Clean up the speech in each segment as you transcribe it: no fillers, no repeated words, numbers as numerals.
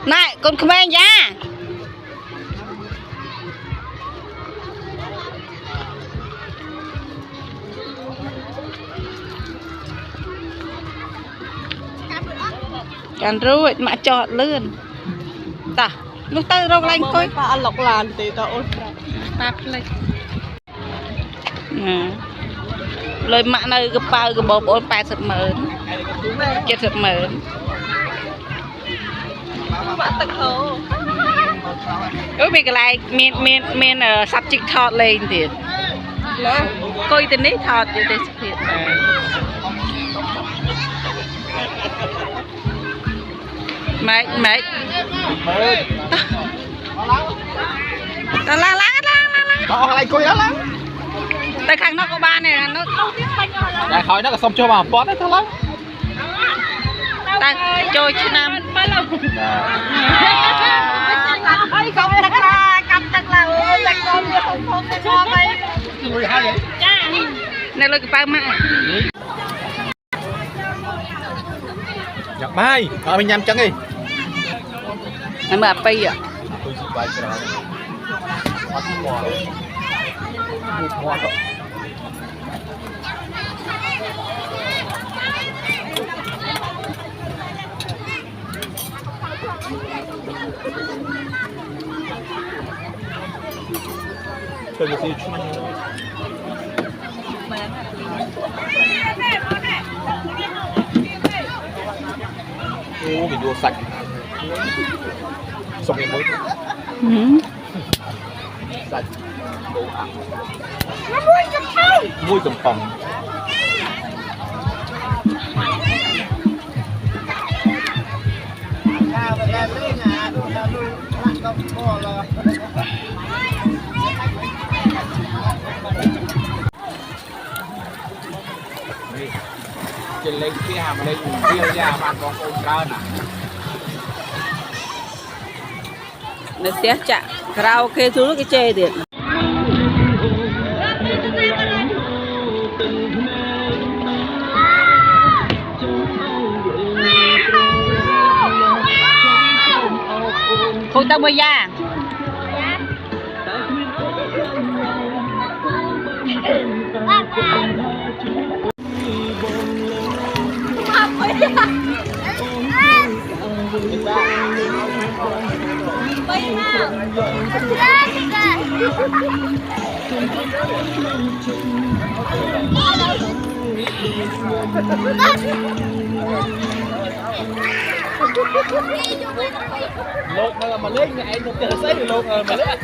này con khmer nha càng ruồi mà chọt lươn ta lúc tới rong lanh coi pa lọc làn thì tao ôn tạp lên lời mạng nơi gặp bao gặp bột ôn 80 mớn 70 mớn bạn tật thấu mình cái này mình sắp chích thọt lên thì coi tên đấy thọt như thế thiệt mày lá Đó lại coi đó lắm. tay khang nó có ba này nó Đại khỏi nó có xong cho vào bót đấy thôi lắm. tay trôi chứ nam ơi không thật là cầm thật là là con như không cái con ấy Người hay vậy? này là cái bao mạng Nhập mai. Mình nhắm trắng đi. em mà pay à Tôi chỉ bài cho nó. Một Tôi một tí chút. Ô, cái đua sạch. Xong cái mới. Sạch. Đồ ăn. Mùi cầm phòng. Trên lên cái hàm lên kia ra bạn con trơn à. nó sẽ chạm karaoke xuống cái chê điện thôi tao bây giờ Lột mà lấy ngày nó chờ sấy thì lột mà lấy.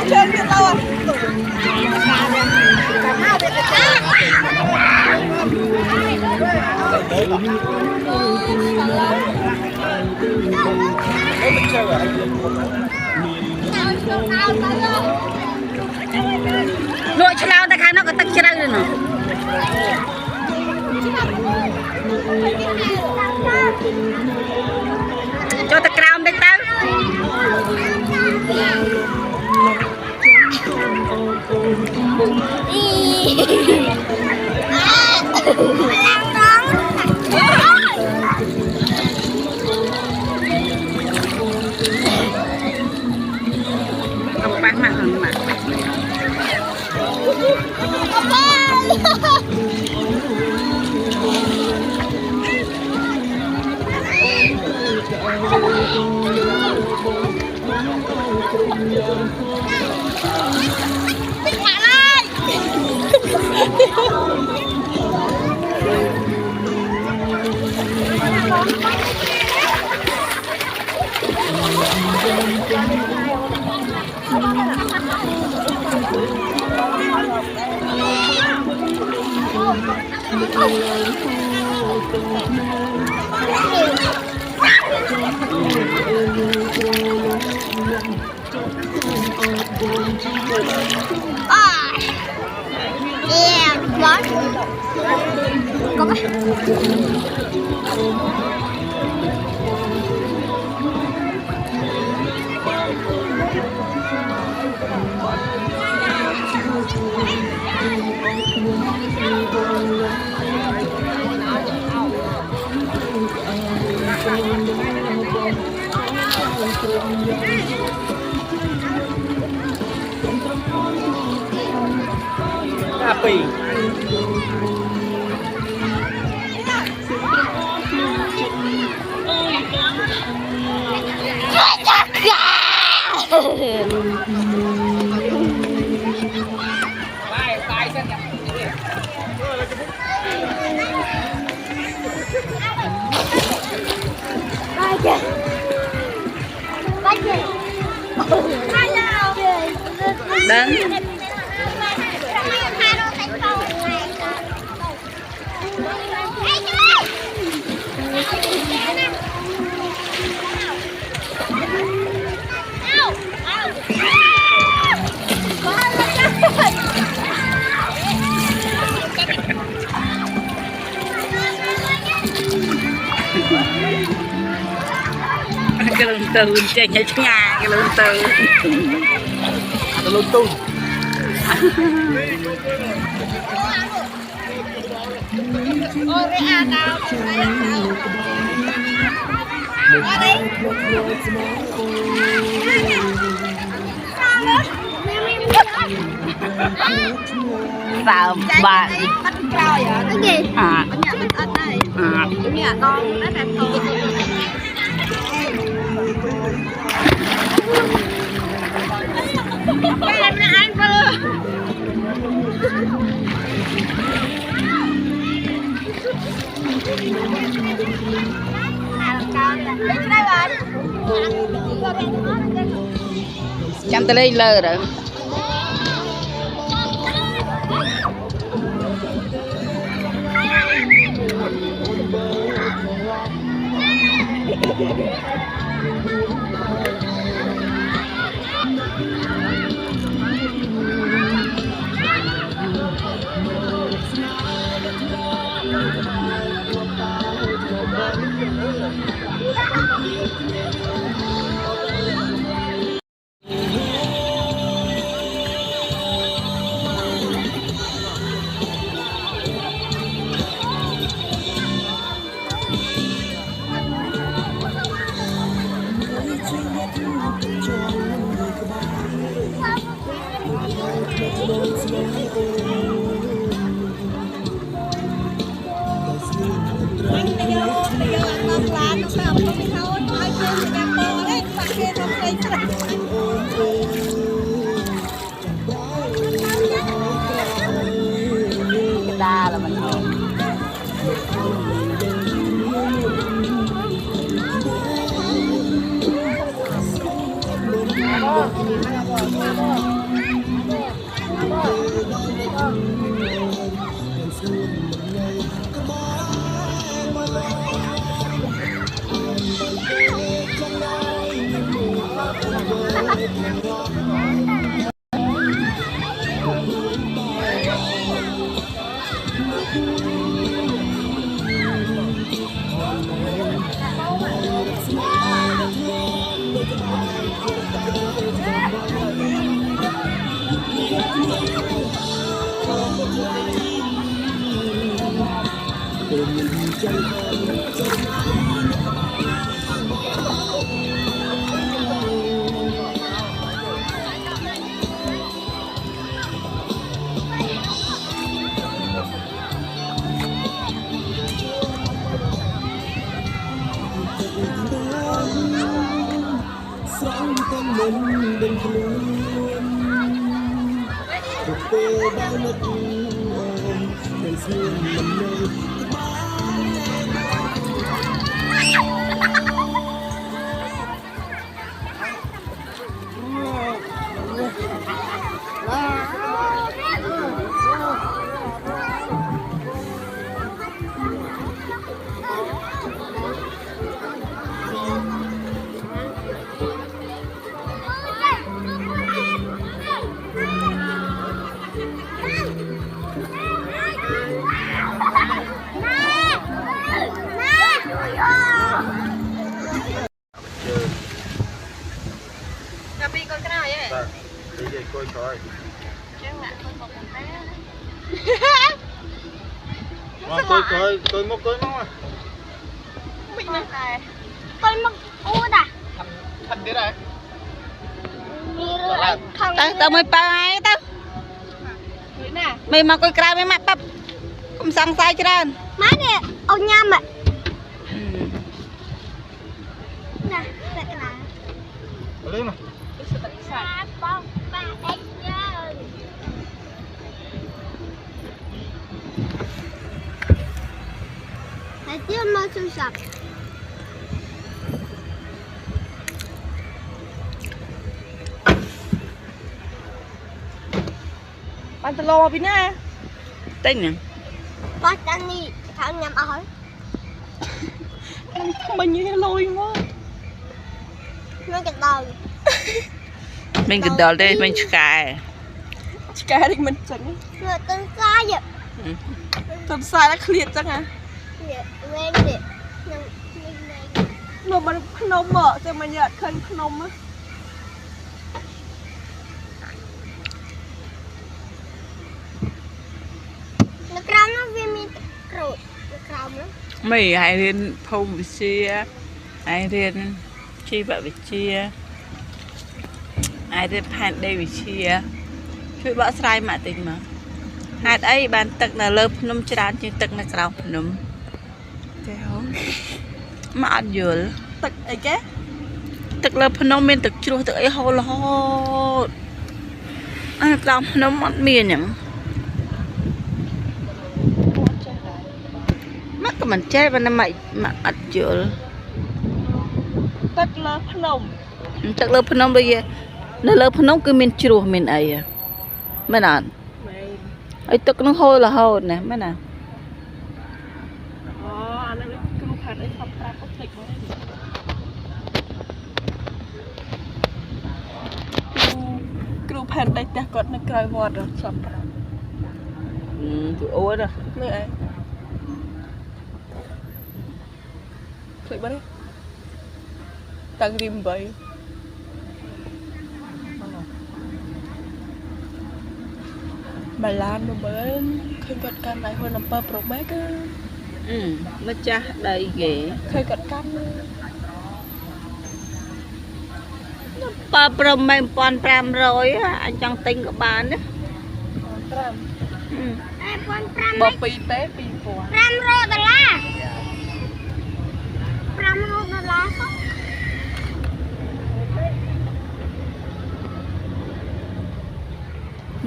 trên kia tao rồi cho lao ta khai nó có tắc chơi rồi nè cho ta crown đây tao không bán mặt hơn mà Yeah, what? Có cái Tapi Đến cái lưng từ chạy nhảy ngà cái lưng từ lung tung. Sao bạn bắt trôi à? Cái gì? à Bên nhà mình ăn đây. à Bên nhà con nó đẹp to. Em là anh cơ. chăm tới đây lơ rồi đa là mình không rồi Chứ mà tôi một con bé. mà tôi mốc mà Mình này. Tôi mắc u đã. thân thế này Không. tới tao mới bay tao Nè. mày mà coi cài mày mặc bắp không sang sai chưa đâu Má nè, ông nhâm ạ. Nè, đây cái này. lên mà Ba bông ba đánh nhớ. Hãy tiếp mà sưu sập. bạn tao lo bên na tên nhỉ Bắt anh đi, thằng nhâm ở. mình như lôi quá Nó cái đầu. mình cái đó đây mình cài đi mình chỉnh Nó tên sai vậy. tầm sai đã clear chắc hả Lên đi. nó mình phnom mở cho mình nhặt khăn phnom á Nó cào nó vì mình rồi. Nó cào nó. mày hay lên phong bị chia hay lên chi vợ bị chia ai lên pan đây bị chiaជួយបកស្រាយមកតិចមកហេតុអីបានទឹកនៅលើភ្នំច្រើនជាងទឹកនៅក្រោមភ្នំទេហ៎មកអត់យល់ ទឹកអីគេ ទឹកលើភ្នំមានទឹកជ្រោះទឹកអីហូររហូតអាក្រោមភ្នំអត់មានហ្នឹងមកក៏មិនចេះបានមកអត់យល់ ទឹកលើភ្នំ ទឹកលើភ្នំដូចជានៅលើភ្នំគឺមានជ្រោះមានអីហ៎មែនអត់ មែន ហើយទឹកនឹងហូររហូតណាមែនអត់ អូអានេះគ្រូផាត់អីខំប្រាប់អត់ភ្លេចមកគ្រូផាត់ដេកផ្ទះគាត់នៅក្រៅវត្តចាំប្រាប់ គឺអូន នេះឯងភ្លេចបាត់ទេតាំងរីម3បាឡានមកមើលឃើញគាត់កាន់ដៃហ៊ុនអំពើប្រុសម៉ែគឺ ម្ចាស់ដីគេ ឃើញគាត់កាន់ បើប្រមាណ 1,500 អញ្ចឹងទិញក៏បានណា 5 Ai con pram បើ2ទេ2000 $500. $500 không?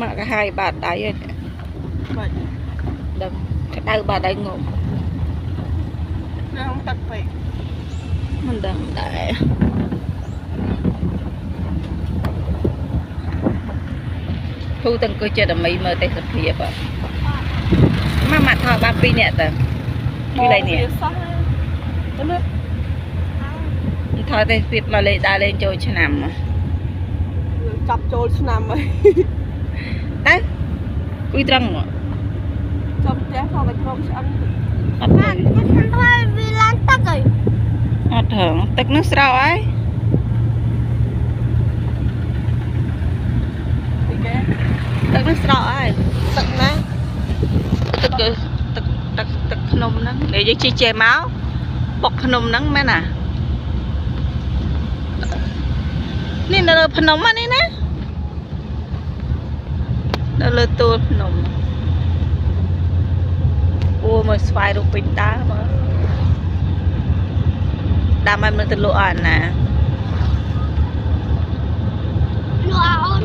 មកក៏ហើយបាត់ដៃហើយ បាច់ ដឹងក្តៅបាត់ដៃងប់ នៅក្នុងទឹកពេក មិនដឹងដែរធូរទាំងអង្គុយចិត្តតែមីមើលទេសភាពមកថតបាន2នាក់ទៅពីឡៃនេះ សោះទៅមើល ថតទេសភាពមកលេងដើរលេងចូលឆ្នាំ ចាប់ចូលឆ្នាំហើយ ទៅគួយត្រង់មក ចាប់ផ្ទះផងតែក្រុមឆ្អិន អត់ទៅ Bạn con thôi vì lan tắc rồi. អត់ថងទឹកនឹងស្រោហើយ អីគេ ទឹកនឹងស្រោហើយ ទឹកណា ទឹកភ្នំហ្នឹងដែលយើងជិះចេះមកបុកភ្នំហ្នឹងមែនណានេះនៅលើភ្នំហ្នឹងនេះណានៅលើទួលភ្នំអូមកស្វែងរកពេញតាមើលតាមឲ្យមើលទៅលក់អត់ណា Lụa ôn.